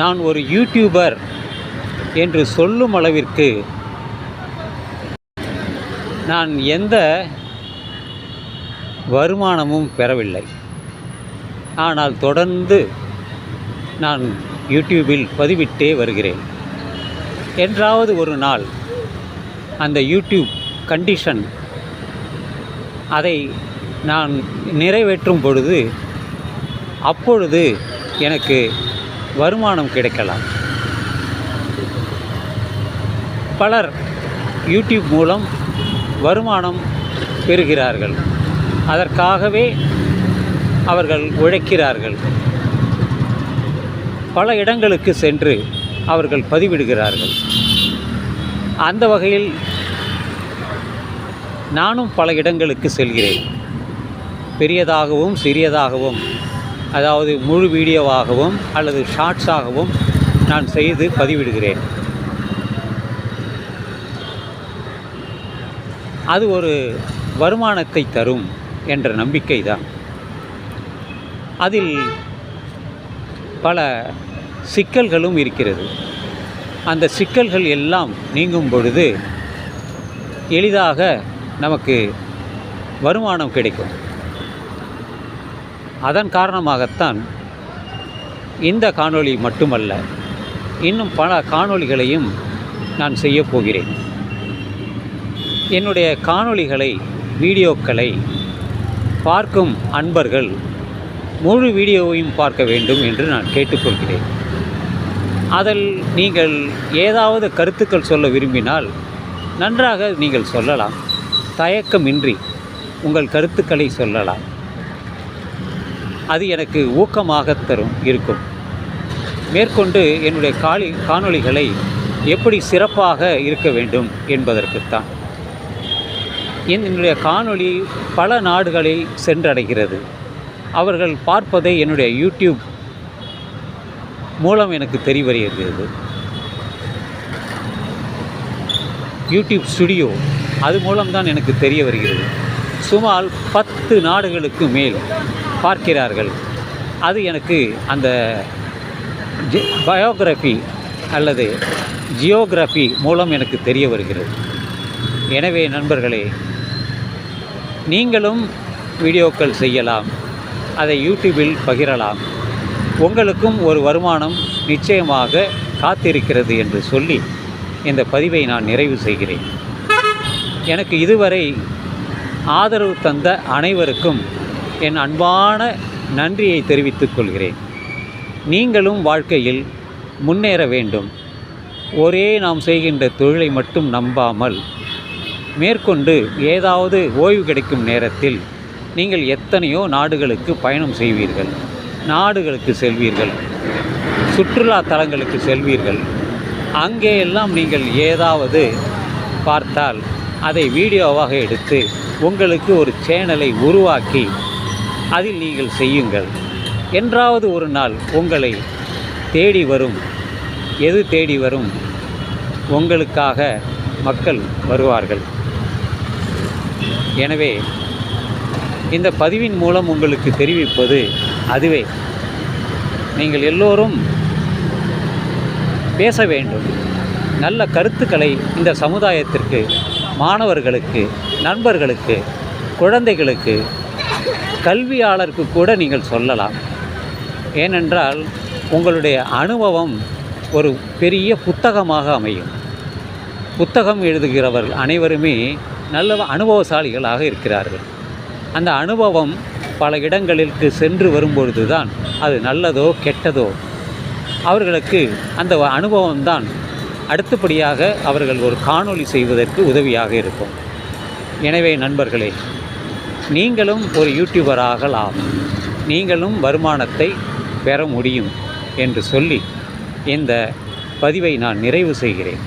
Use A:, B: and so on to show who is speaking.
A: நான் ஒரு யூடியூபர் என்று சொல்லும் அளவிற்கு நான் எந்த வருமானமும் பெறவில்லை. ஆனால் தொடர்ந்து நான் யூடியூபில் பதிவிட்டே வருகிறேன். என்றாவது ஒரு நாள் அந்த யூடியூப் கண்டிஷன் அதை நான் நிறைவேற்றும் பொழுது அப்பொழுது எனக்கு வருமானம் கிடைக்கலாம். பலர் யூடியூப் மூலம் வருமானம் பெறுகிறார்கள். அதற்காகவே அவர்கள் உழைக்கிறார்கள். பல இடங்களுக்கு சென்று அவர்கள் பதிவிடுகிறார்கள். அந்த வகையில் நானும் பல இடங்களுக்கு செல்கிறேன். பெரியதாகவும் சிறியதாகவும், அதாவது முழு வீடியோவாகவும் அல்லது ஷார்ட்ஸாகவும் நான் செய்து பதிவிடுகிறேன். அது ஒரு வருமானத்தை தரும் என்ற நம்பிக்கை தான். அதில் பல சிக்கல்களும் இருக்கிறது. அந்த சிக்கல்கள் எல்லாம் நீங்கும் பொழுது எளிதாக நமக்கு வருமானம் கிடைக்கும். அதன் காரணமாகத்தான் இந்த காணொளி மட்டுமல்ல, இன்னும் பல காணொளிகளையும் நான் செய்யப் போகிறேன். என்னுடைய காணொளிகளை, வீடியோக்களை பார்க்கும் அன்பர்கள் முழு வீடியோவையும் பார்க்க வேண்டும் என்று நான் கேட்டுக்கொள்கிறேன். அதில் நீங்கள் ஏதாவது கருத்துக்கள் சொல்ல விரும்பினால் நன்றாக நீங்கள் சொல்லலாம். தயக்கமின்றி உங்கள் கருத்துக்களை சொல்லலாம். அது எனக்கு ஊக்கமாக இருக்கும். மேற்கொண்டு என்னுடைய காணொளிகளை எப்படி சிறப்பாக இருக்க வேண்டும் என்பதற்குத்தான். என்னுடைய காணொளி பல நாடுகளை சென்றடைகிறது. அவர்கள் பார்ப்பதை என்னுடைய யூடியூப் மூலம் எனக்கு தெரிய வருகிறது. யூடியூப் ஸ்டுடியோ அது மூலம்தான் எனக்கு தெரிய வருகிறது. சுமார் 10 நாடுகளுக்கு மேல் பார்க்கிறார்கள். அது எனக்கு அந்த பயோகிராஃபி அல்லது ஜியோகிராஃபி மூலம் எனக்கு தெரிய வருகிறது. எனவே நண்பர்களே, நீங்களும் வீடியோக்கள் செய்யலாம், அதை யூடியூபில் பகிரலாம். உங்களுக்கும் ஒரு வருமானம் நிச்சயமாக காத்திருக்கிறது என்று சொல்லி இந்த பதிவை நான் நிறைவு செய்கிறேன். எனக்கு இதுவரை ஆதரவு தந்த அனைவருக்கும் என் அன்பான நன்றியை தெரிவித்துக் கொள்கிறேன். நீங்களும் வாழ்க்கையில் முன்னேற வேண்டும். ஒரே நாம் செய்கின்ற தொழிலை மட்டும் நம்பாமல் மேற்கொண்டு ஏதாவது ஓய்வு கிடைக்கும் நேரத்தில் நீங்கள் எத்தனையோ நாடுகளுக்கு பயணம் செய்வீர்கள், நாடுகளுக்கு செல்வீர்கள், சுற்றுலா தலங்களுக்கு செல்வீர்கள். அங்கே எல்லாம் நீங்கள் ஏதாவது பார்த்தால் அதை வீடியோவாக எடுத்து உங்களுக்கு ஒரு சேனலை உருவாக்கி அதில் நீங்கள் செய்யுங்கள். என்றாவது ஒரு நாள் உங்களை தேடி வரும். எது தேடி வரும்? உங்களுக்காக மக்கள் வருவார்கள். எனவே இந்த பதிவின் மூலம் உங்களுக்கு தெரிவிப்பது அதுவே. நீங்கள் எல்லோரும் பேச வேண்டும். நல்ல கருத்துக்களை இந்த சமுதாயத்திற்கு, மாணவர்களுக்கு, நண்பர்களுக்கு, குழந்தைகளுக்கு, கல்வியாளருக்கு கூட நீங்கள் சொல்லலாம். ஏனென்றால் உங்களுடைய அனுபவம் ஒரு பெரிய புத்தகமாக அமையும். புத்தகம் எழுதுகிறவர்கள் அனைவருமே நல்ல அனுபவசாலிகளாக இருக்கிறார்கள். அந்த அனுபவம் பல இடங்களுக்கு சென்று வரும்பொழுது தான் அது நல்லதோ கெட்டதோ அவர்களுக்கு அந்த அனுபவம்தான் அடுத்தபடியாக அவர்கள் ஒரு காணொளி செய்வதற்கு உதவியாக இருக்கும். எனவே நண்பர்களே, நீங்களும் ஒரு யூடியூபர் ஆகலாம், நீங்களும் வருமானத்தை பெற முடியும் என்று சொல்லி இந்த பதிவை நான் நிறைவு செய்கிறேன்.